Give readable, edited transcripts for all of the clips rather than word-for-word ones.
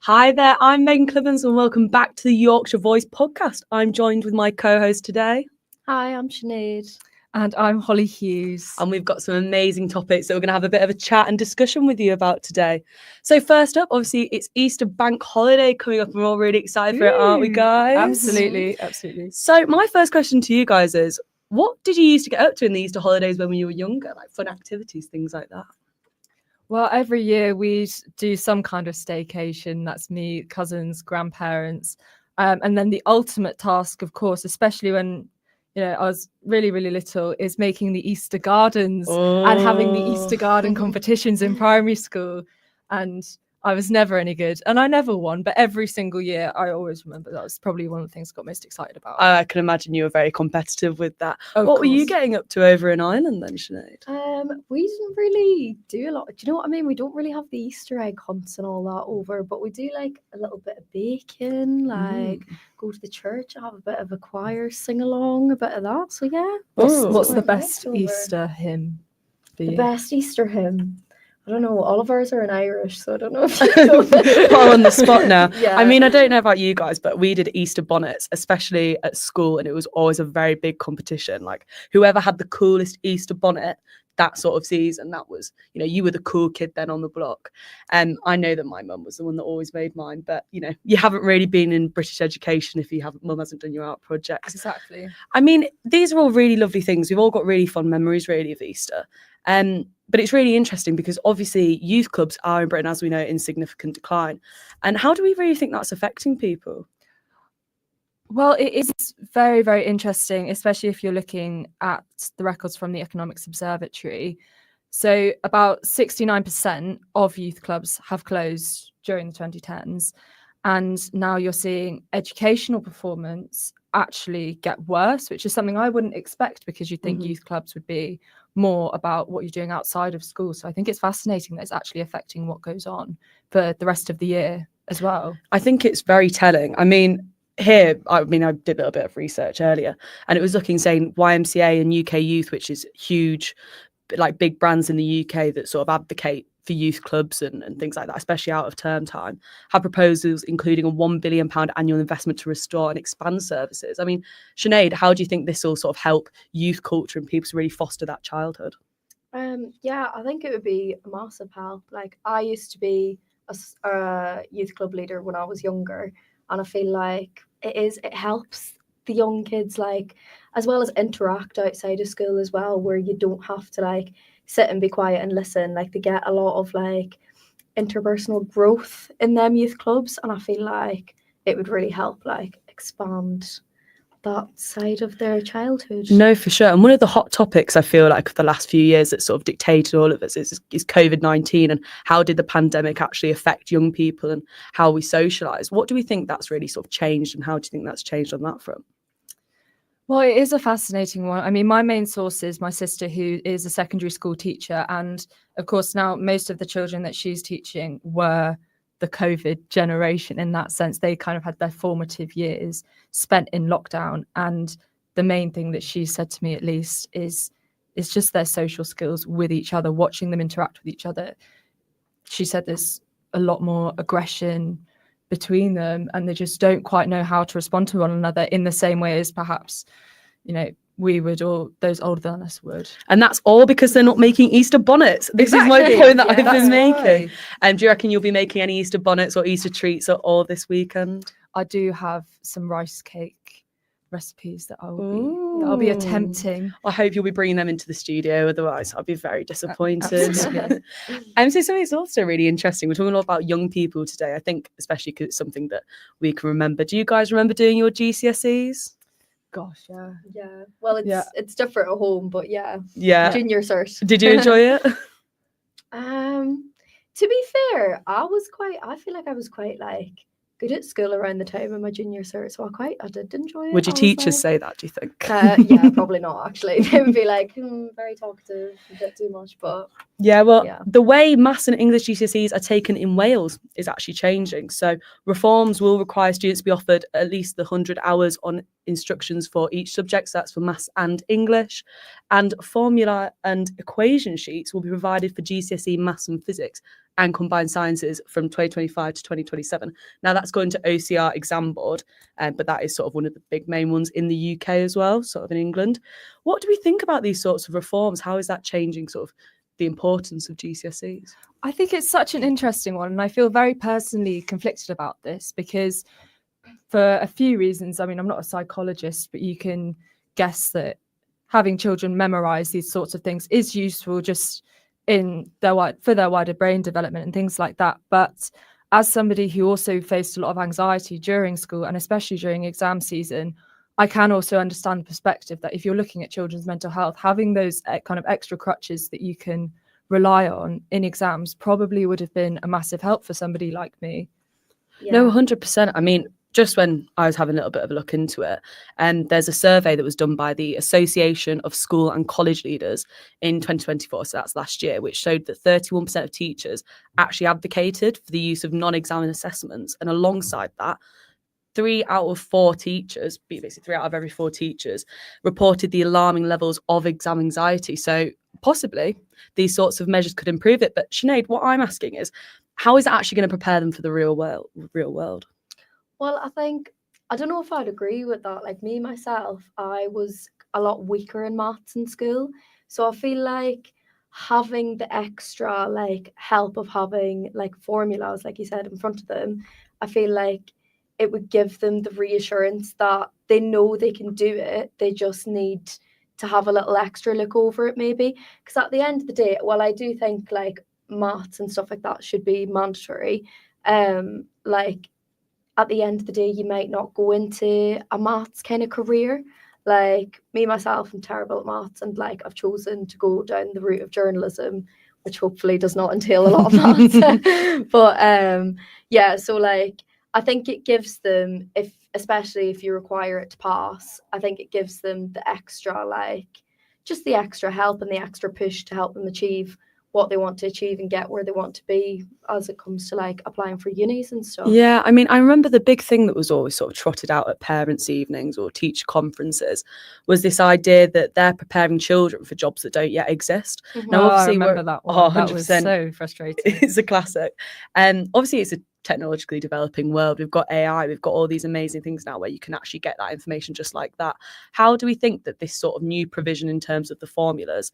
Hi there, I'm Megan Clibbins and welcome back to the Yorkshire Voice podcast. I'm joined with my co-host today. Hi, I'm Sinead. And I'm Holly Hughes. And we've got some amazing topics that we're going to have a bit of a chat and discussion with you about today. So first up, obviously, it's Easter bank holiday coming up and we're all really excited for it, aren't we, guys? Absolutely. So my first question to you guys is, what did you used to get up to in the Easter holidays when you were younger? Like fun activities, things like that? Well, every year we do some kind of staycation. That's me, cousins, grandparents. And then the ultimate task, of course, especially when I was really, really little, is making the Easter gardens and having the Easter garden competitions in primary school. And I was never any good and I never won, but every single year I always remember that was probably one of the things I got most excited about. I can imagine you were very competitive with that. Of what were you course. getting up to over in Ireland then, Sinead? We didn't really do a lot. Do you know what I mean? We don't really have the Easter egg hunts and all that over, but we do like a little bit of baking, like go to the church, have a bit of a choir, sing along, a bit of that. So yeah. What's the Quite best leftover. Easter hymn for The you? best Easter hymn? I don't know. All of ours are in Irish, so I don't know if you know. Well, on the spot now. Yeah. I mean, I don't know about you guys, but we did Easter bonnets, especially at school, and it was always a very big competition. Like whoever had the coolest Easter bonnet that sort of season, that was, you were the cool kid then on the block. And I know that my mum was the one that always made mine, but you haven't really been in British education if mum hasn't done your art projects. Exactly. I mean, these are all really lovely things. We've all got really fond memories, really, of Easter. But it's really interesting because obviously youth clubs are in Britain, as we know, in significant decline. And how do we really think that's affecting people? Well, it is very, very interesting, especially if you're looking at the records from the Economics Observatory. So about 69% of youth clubs have closed during the 2010s. And now you're seeing educational performance actually get worse, which is something I wouldn't expect because you'd think youth clubs would be more about what you're doing outside of school. So I think it's fascinating that it's actually affecting what goes on for the rest of the year as well. I think it's very telling. I mean, I did a little bit of research earlier and it was saying YMCA and UK Youth, which is huge, like big brands in the UK that sort of advocate for youth clubs and things like that, especially out of term time, have proposals including a £1 billion annual investment to restore and expand services. I mean, Sinead, how do you think this will sort of help youth culture and people to really foster that childhood? Yeah, I think it would be a massive help. Like I used to be a youth club leader when I was younger, and I feel like it helps the young kids, like, as well as interact outside of school as well, where you don't have to like sit and be quiet and listen. Like they get a lot of like interpersonal growth in them youth clubs, and I feel like it would really help like expand that side of their childhood. No, for sure. And one of the hot topics I feel like of the last few years that sort of dictated all of us is COVID-19 and how did the pandemic actually affect young people and how we socialise. What do we think that's really sort of changed and how do you think that's changed on that front? Well, it is a fascinating one. I mean, my main source is my sister, who is a secondary school teacher. And of course, now most of the children that she's teaching were the COVID generation in that sense. They kind of had their formative years spent in lockdown. And the main thing that she said to me, at least, is just their social skills with each other, watching them interact with each other. She said there's a lot more aggression between them and they just don't quite know how to respond to one another in the same way as perhaps, we would or those older than us would. And that's all because they're not making Easter bonnets. This is my point that I've been making. And do you reckon you'll be making any Easter bonnets or Easter treats at all this weekend? I do have some rice cake recipes that I'll be attempting. I hope you'll be bringing them into the studio, otherwise I'll be very disappointed. So something that's also really interesting, we're talking a lot about young people today, I think, especially because it's something that we can remember. Do you guys remember doing your GCSEs? Gosh, yeah. Yeah. Well, it's different at home, but yeah. Junior cert. Did you enjoy it? To be fair, I feel like I was quite like good at school around the time of my junior cert, so I did enjoy it. Would your teachers say that, do you think? Yeah, probably not, actually. They would be like, very talkative, a bit too much, but... The way Maths and English GCSEs are taken in Wales is actually changing. So reforms will require students to be offered at least the 100 hours on instructions for each subject. So that's for Maths and English. And formula and equation sheets will be provided for GCSE Maths and Physics and combined sciences from 2025 to 2027. Now that's going to OCR exam board, but that is sort of one of the big main ones in the UK as well, sort of in England. What do we think about these sorts of reforms? How is that changing sort of the importance of GCSEs? I think it's such an interesting one, and I feel very personally conflicted about this because for a few reasons. I mean, I'm not a psychologist, but you can guess that having children memorize these sorts of things is useful just in for their wider brain development and things like that. But as somebody who also faced a lot of anxiety during school and especially during exam season, I can also understand the perspective that if you're looking at children's mental health, having those kind of extra crutches that you can rely on in exams probably would have been a massive help for somebody like me. Yeah. No, 100%. I mean, just when I was having a little bit of a look into it, there's a survey that was done by the Association of School and College Leaders in 2024, so that's last year, which showed that 31% of teachers actually advocated for the use of non-exam assessments. And alongside that, 3 out of 4 teachers, basically 3 out of every 4 teachers, reported the alarming levels of exam anxiety. So possibly these sorts of measures could improve it. But Sinead, what I'm asking is, how is it actually going to prepare them for the real world? Well, I don't know if I'd agree with that. Like me, myself, I was a lot weaker in maths in school. So I feel like having the extra help of having formulas, like you said, in front of them, I feel like it would give them the reassurance that they know they can do it. They just need to have a little extra look over it maybe. Because at the end of the day, while I do think maths and stuff like that should be mandatory, at the end of the day, you might not go into a maths kind of career. Like me, myself, I'm terrible at maths, and I've chosen to go down the route of journalism, which hopefully does not entail a lot of maths. But yeah, so I think it gives them, especially if you require it to pass, I think it gives them the extra, just the extra help and the extra push to help them achieve what they want to achieve and get where they want to be as it comes to applying for unis and stuff. Yeah, I mean, I remember the big thing that was always sort of trotted out at parents' evenings or teacher conferences was this idea that they're preparing children for jobs that don't yet exist. Mm-hmm. Now, obviously, I remember that one. That was so frustrating. It's a classic. Obviously, it's a technologically developing world. We've got AI, we've got all these amazing things now where you can actually get that information just like that. How do we think that this sort of new provision in terms of the formulas,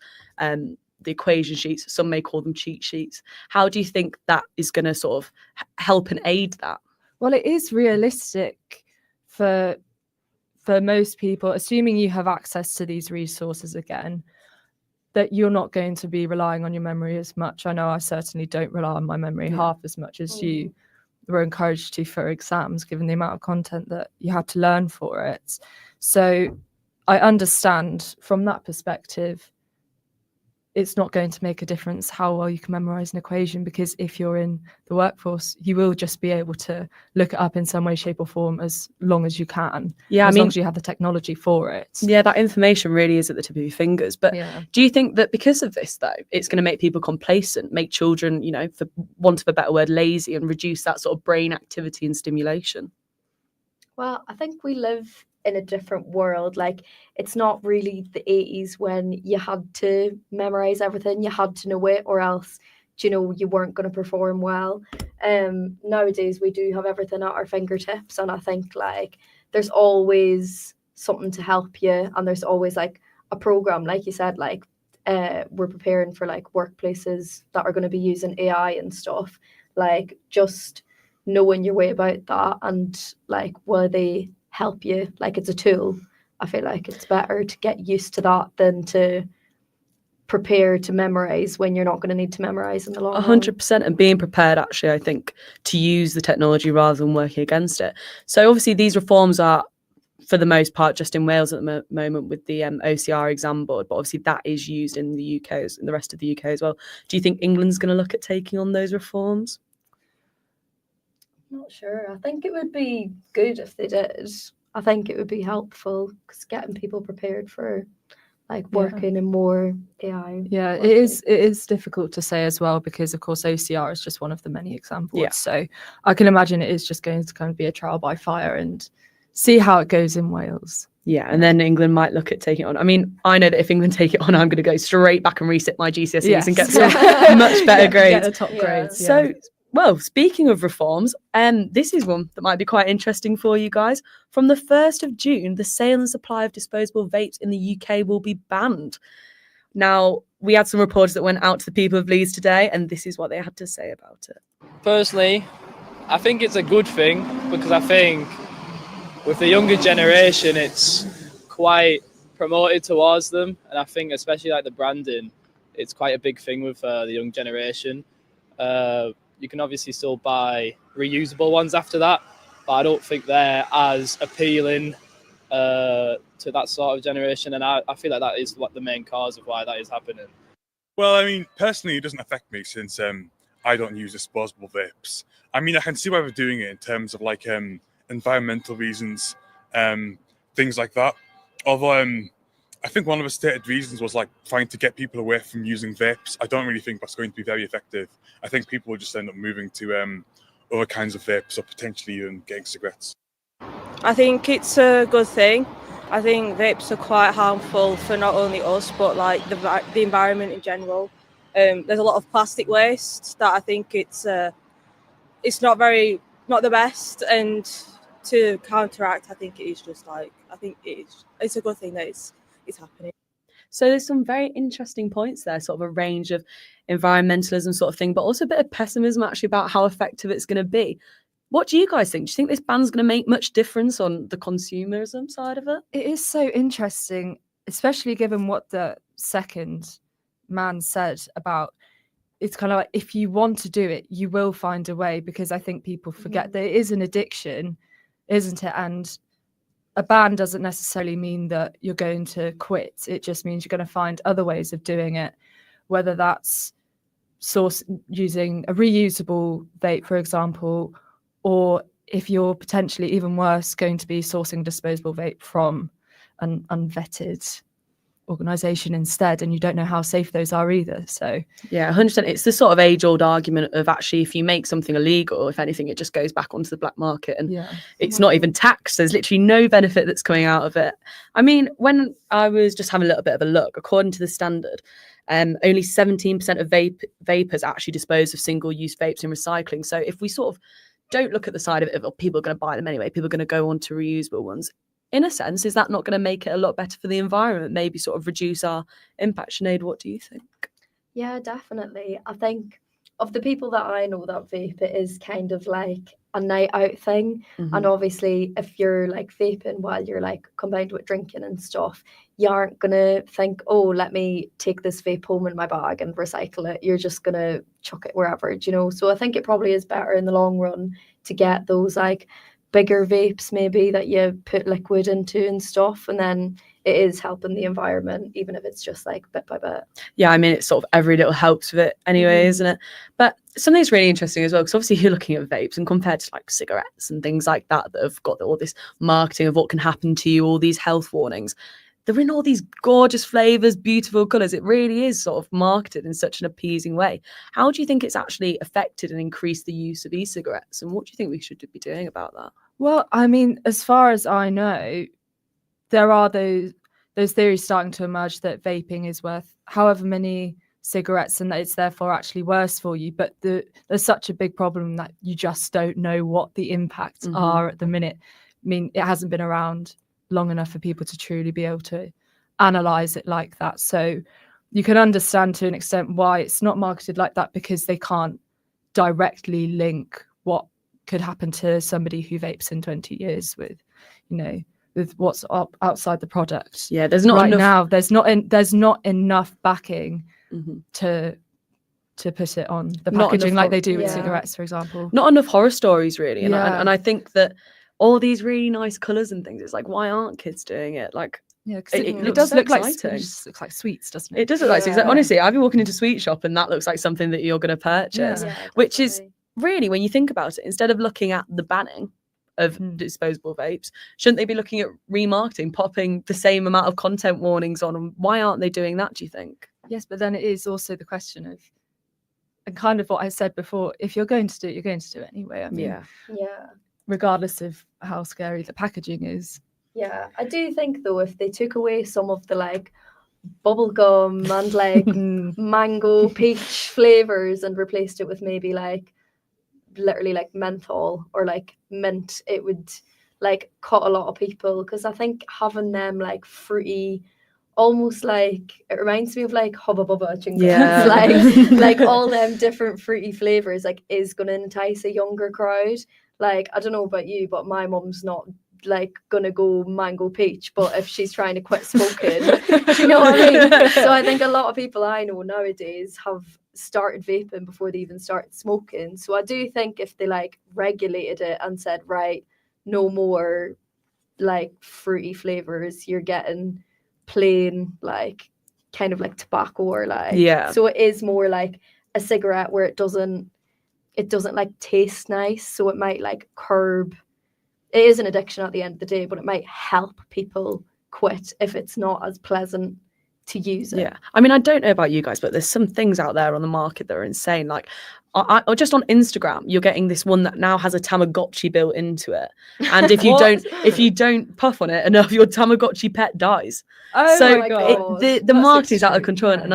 the equation sheets, some may call them cheat sheets, how do you think that is going to sort of help and aid that? Well, it is realistic for most people, assuming you have access to these resources again, that you're not going to be relying on your memory as much. I know I certainly don't rely on my memory half as much as you were encouraged to for exams, given the amount of content that you had to learn for it. So I understand from that perspective, it's not going to make a difference how well you can memorize an equation, because if you're in the workforce, you will just be able to look it up in some way, shape or form as long as you can. Yeah, as long as you have the technology for it. Yeah, that information really is at the tip of your fingers. But do you think that because of this, though, it's going to make people complacent, make children, for want of a better word, lazy, and reduce that sort of brain activity and stimulation? Well, I think we live in a different world. It's not really the 80s when you had to memorize everything, you had to know it, or else you weren't going to perform well. Nowadays we do have everything at our fingertips, and I think there's always something to help you, and there's always a program, like you said, we're preparing for workplaces that are going to be using AI and stuff, just knowing your way about that, and will they help you, it's a tool. I feel like it's better to get used to that than to prepare to memorize when you're not going to need to memorize in the long run. 100%, and being prepared actually, I think, to use the technology rather than working against it. So obviously these reforms are, for the most part, just in Wales at the moment with the OCR exam board, but obviously that is used in the UK, in the rest of the UK as well. Do you think England's going to look at taking on those reforms? Not sure. I think it would be good if they did. I think it would be helpful, because getting people prepared for working in more AI. Yeah, it is difficult to say as well, because of course OCR is just one of the many examples. Yeah. So I can imagine it is just going to kind of be a trial by fire and see how it goes in Wales. Yeah, and then England might look at taking it on. I mean, I know that if England take it on, I'm going to go straight back and resit my GCSEs and get some much better grades. Get the top grades. So, well, speaking of reforms, this is one that might be quite interesting for you guys. From the 1st of June, the sale and supply of disposable vapes in the UK will be banned. Now, we had some reporters that went out to the people of Leeds today, and this is what they had to say about it. Personally, I think it's a good thing, because I think with the younger generation, it's quite promoted towards them. And I think especially like the branding, it's quite a big thing with the young generation. You can obviously still buy reusable ones after that, but I don't think they're as appealing to that sort of generation. And I feel like that is what the main cause of why that is happening. Well, I mean, personally, it doesn't affect me since I don't use disposable vapes. I mean, I can see why we're doing it in terms of like environmental reasons, things like that. Although I think one of the stated reasons was like trying to get people away from using vapes. I don't really think that's going to be very effective. I think people will just end up moving to other kinds of vapes or potentially even getting cigarettes. I think it's a good thing. I think vapes are quite harmful for not only us but like the environment in general. There's a lot of plastic waste that I think it's not the best, and to counteract, I think it is just like it's a good thing that it's happening. So there's some very interesting points there, sort of a range of environmentalism sort of thing, but also a bit of pessimism actually about how effective it's going to be. What do you guys think? Do you think this ban's going to make much difference on the consumerism side of it? It is so interesting, especially given what the second man said about it's kind of like if you want to do it, you will find a way, because I think people forget that it is an addiction, isn't it? And a ban doesn't necessarily mean that you're going to quit. It just means you're going to find other ways of doing it, whether that's using a reusable vape, for example, or if you're potentially even worse going to be sourcing disposable vape from an unvetted organisation instead, and you don't know how safe those are either. So yeah, 100%. It's the sort of age-old argument of actually if you make something illegal, if anything, it just goes back onto the black market, and it's not even taxed. There's literally no benefit that's coming out of it. I mean, when I was just having a little bit of a look, according to the Standard, only 17% of vapors actually dispose of single-use vapes in recycling. So if we sort of don't look at the side of it, people are going to buy them anyway, people are going to go on to reusable ones. In a sense, is that not going to make it a lot better for the environment? Maybe sort of reduce our impact. Sinead, what do you think? Yeah, definitely. I think of the people that I know that vape, it is kind of like a night out thing. And obviously, if you're like vaping while you're like combined with drinking and stuff, you aren't going to think, oh, let me take this vape home in my bag and recycle it. You're just going to chuck it wherever, you know? So I think it probably is better in the long run to get those like bigger vapes maybe that you put liquid into and stuff, and then it is helping the environment, even if it's just like bit by bit. Yeah, I mean, it's sort of every little helps with it anyway, isn't it? But something's really interesting as well, because obviously you're looking at vapes and compared to like cigarettes and things like that have got all this marketing of what can happen to you, all these health warnings. They're in all these gorgeous flavors, beautiful colors. It really is sort of marketed in such an appeasing way. How do you think it's actually affected and increased the use of e-cigarettes? And what do you think we should be doing about that? Well, I mean, as far as I know, there are those theories starting to emerge that vaping is worth however many cigarettes and that it's therefore actually worse for you. But there's such a big problem that you just don't know what the impacts are at the minute. I mean, it hasn't been around long enough for people to truly be able to analyze it like that. So you can understand to an extent why it's not marketed like that, because they can't directly link what could happen to somebody who vapes in 20 years with, you know, with what's up outside the product. Yeah, there's not right enough... now. There's not enough backing to put it on the packaging like they do with cigarettes, for example. Not enough horror stories, really. And I think that all these really nice colours and things, it's like, why aren't kids doing it? Like, yeah, it does so look exciting. like looks like sweets, doesn't it? It does look like sweets. Like, honestly, I've been walking into a sweet shop and that looks like something that you're going to purchase, which is really, when you think about it, instead of looking at the banning of disposable vapes, shouldn't they be looking at remarketing, popping the same amount of content warnings on them? Why aren't they doing that, do you think? Yes, but then it is also the question of, and kind of what I said before, if you're going to do it, you're going to do it anyway. I mean, regardless of how scary the packaging is. Yeah, I do think though, if they took away some of the like bubblegum and like mango peach flavors and replaced it with maybe like literally like menthol or like mint, it would like cut a lot of people, because I think having them like fruity, almost like, it reminds me of like Hubba Bubba chewing Yeah. like all them different fruity flavors like is gonna entice a younger crowd. Like, I don't know about you, but my mum's not like gonna go mango peach, but if she's trying to quit smoking, do you know what I mean? So I think a lot of people I know nowadays have started vaping before they even started smoking. So I do think if they like regulated it and said, right, no more like fruity flavors, you're getting plain like kind of like tobacco, or like, Yeah. so it is more like a cigarette where it doesn't like taste nice, so it might like curb, it is an addiction at the end of the day, but it might help people quit if it's not as pleasant to use it. Yeah, I mean, I don't know about you guys, but there's some things out there on the market that are insane. Like, or just on Instagram, you're getting this one that now has a Tamagotchi built into it, and if you don't puff on it enough, your Tamagotchi pet dies. Oh So my God. the That's market is out of extreme, control, yeah. and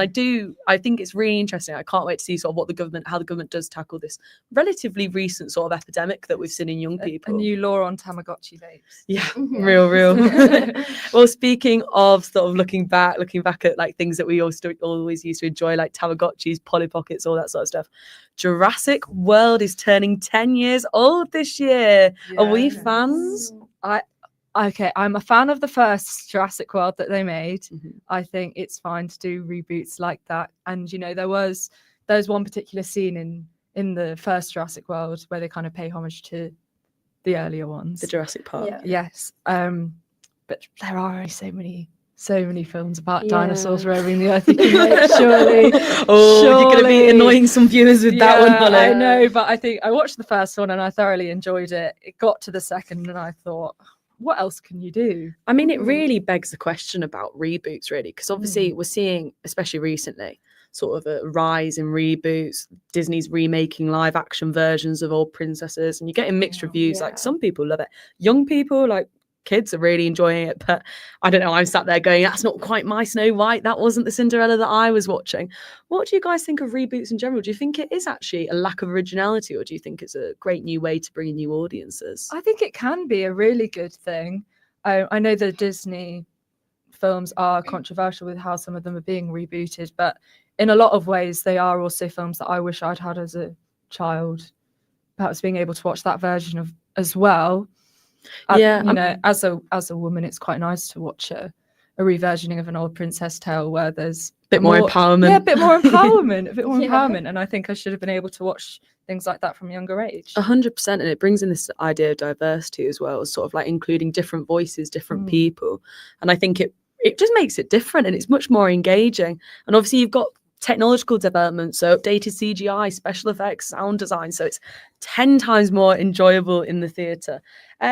I think it's really interesting. I can't wait to see sort of how the government does tackle this relatively recent sort of epidemic that we've seen in young A people. new law on Tamagotchi vapes. Yeah, Mhm. real. Well, speaking of sort of looking back at like things that we always used to enjoy, like Tamagotchis, Polly Pockets, all that sort of stuff. Jurassic World is turning 10 years old this year. Are we Yes. fans? Okay, I'm a fan of the first Jurassic World that they made. Mhm. I think it's fine to do reboots like that. And you know, there was one particular scene in the first Jurassic World where they kind of pay homage to the earlier ones. The Jurassic Park. Yeah. Yes. But there are only so many films about Yeah. dinosaurs roaming the earth you can make, surely. Oh, you're going to be Surely. annoying some viewers with that one, Yeah, Holly. I know, but I think I watched the first one and I thoroughly enjoyed it. It got to the second and I thought, what else can you do? I mean, it Mhm. really begs the question about reboots, really, because obviously we're seeing, especially recently, sort of a rise in reboots. Disney's remaking live action versions of old princesses, and you're getting mixed reviews. Yeah. Like, some people love it. Young people, like kids, are really enjoying it. But I don't know, I'm sat there going, that's not quite my Snow White. That wasn't the Cinderella that I was watching. What do you guys think of reboots in general? Do you think it is actually a lack of originality, or do you think it's a great new way to bring in new audiences? I think it can be a really good thing. I know the Disney films are controversial with how some of them are being rebooted, but in a lot of ways, they are also films that I wish I'd had as a child. Perhaps being able to watch that version of as well. Yeah, you know, as a woman, it's quite nice to watch a reversioning of an old princess tale where there's bit more empowerment. Yeah, a bit more empowerment, Yeah. empowerment. And I think I should have been able to watch things like that from a younger age. 100%, and it brings in this idea of diversity as well, sort of like including different voices, different people, and I think it just makes it different and it's much more engaging. And obviously you've got technological development, so updated CGI, special effects, sound design, so it's 10 times more enjoyable in the theatre.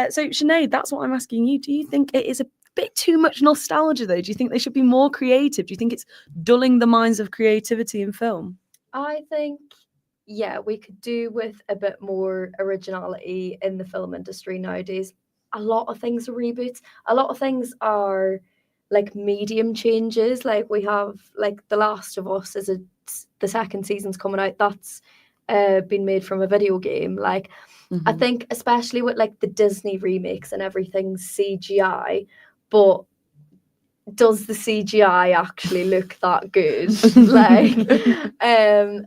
So Sinead, that's what I'm asking you. Do you think it is a bit too much nostalgia though? Do you think they should be more creative? Do you think it's dulling the minds of creativity in film? I think, yeah, we could do with a bit more originality in the film industry nowadays. A lot of things are reboots. A lot of things are like medium changes. Like we have like The Last of Us the second season's coming out. That's been made from a video game. Like I think especially with like the Disney remakes and everything's CGI, but does the CGI actually look that good?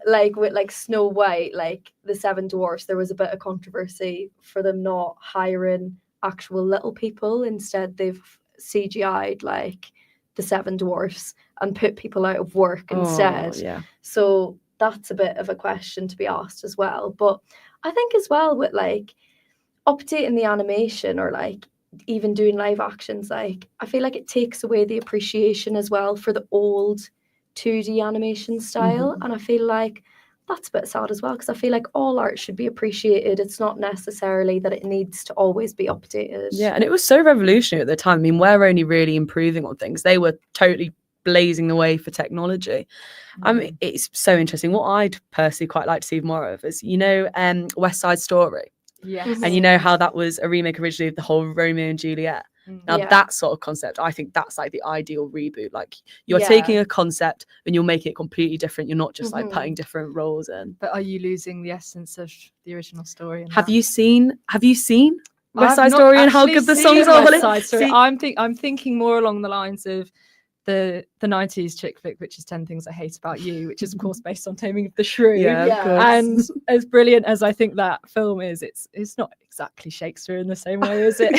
Like with like Snow White, like the Seven Dwarfs, there was a bit of controversy for them not hiring actual little people. Instead, they've CGI'd like the Seven Dwarfs and put people out of work instead. Yeah. So that's a bit of a question to be asked as well. But I think as well with like updating the animation or like even doing live actions, like I feel like it takes away the appreciation as well for the old 2D animation style. And I feel like that's a bit sad as well, because I feel like all art should be appreciated. It's not necessarily that it needs to always be updated. Yeah, and it was so revolutionary at the time. I mean, we're only really improving on things. They were totally blazing the way for technology. I mean, it's so interesting. What I'd personally quite like to see more of is, you know, West Side Story. Yes. And you know how that was a remake originally of the whole Romeo and Juliet. Now Yeah. that sort of concept, I think that's like the ideal reboot. Like you're Yeah. taking a concept and you're making it completely different. You're not just like Mhm. putting different roles in. But are you losing the essence of the original story? in Have that? you seen West I've Side not Story and how actually good the seen songs are? West Holly? Side Story. See- I'm thinking more along the lines of the 90s chick flick, which is 10 Things I Hate About You, which is of course based on Taming of the Shrew. Yeah, of Yeah. course. And as brilliant as I think that film is, it's not exactly Shakespeare in the same way, is it?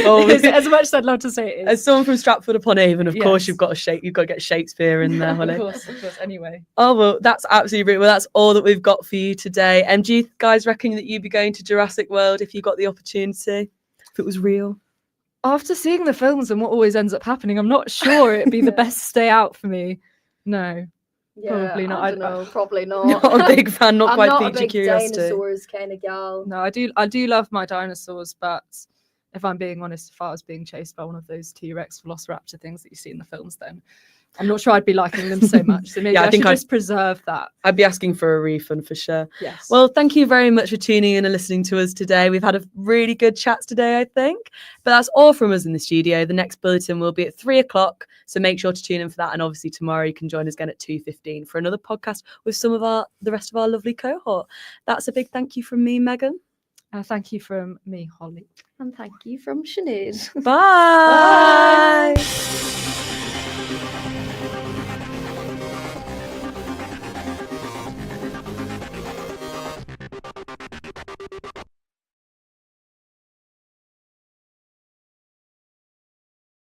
Well, as much as I'd love to say it As is. someone from Stratford upon Avon, of course, Yes. you've got to get Shakespeare in there, Holly. Of course. Anyway. Oh well, that's absolutely brilliant. Well, that's all that we've got for you today. Do you guys reckon that you'd be going to Jurassic World if you got the opportunity? If it was real? After seeing the films and what always ends up happening, I'm not sure it'd be the best stay out for me. No. Yeah, Probably not. I don't know. Probably not. Not a big fan, not I'm quite not a piqued your big curiosity. dinosaurs kind of gal. No, I do love my dinosaurs, but if I'm being honest, if I was being chased by one of those T-Rex Velociraptor things that you see in the films, then I'm not sure I'd be liking them so much. So maybe Yeah, I I think should I'd- just preserve that. I'd be asking for a refund for sure. Yes. Well, thank you very much for tuning in and listening to us today. We've had a really good chat today, I think. But that's all from us in the studio. The next bulletin will be at 3:00. So make sure to tune in for that. And obviously tomorrow you can join us again at 2:15 for another podcast with some of the rest of our lovely cohort. That's a big thank you from me, Megan. Thank you from me, Holly. And thank you from Sinead. Bye.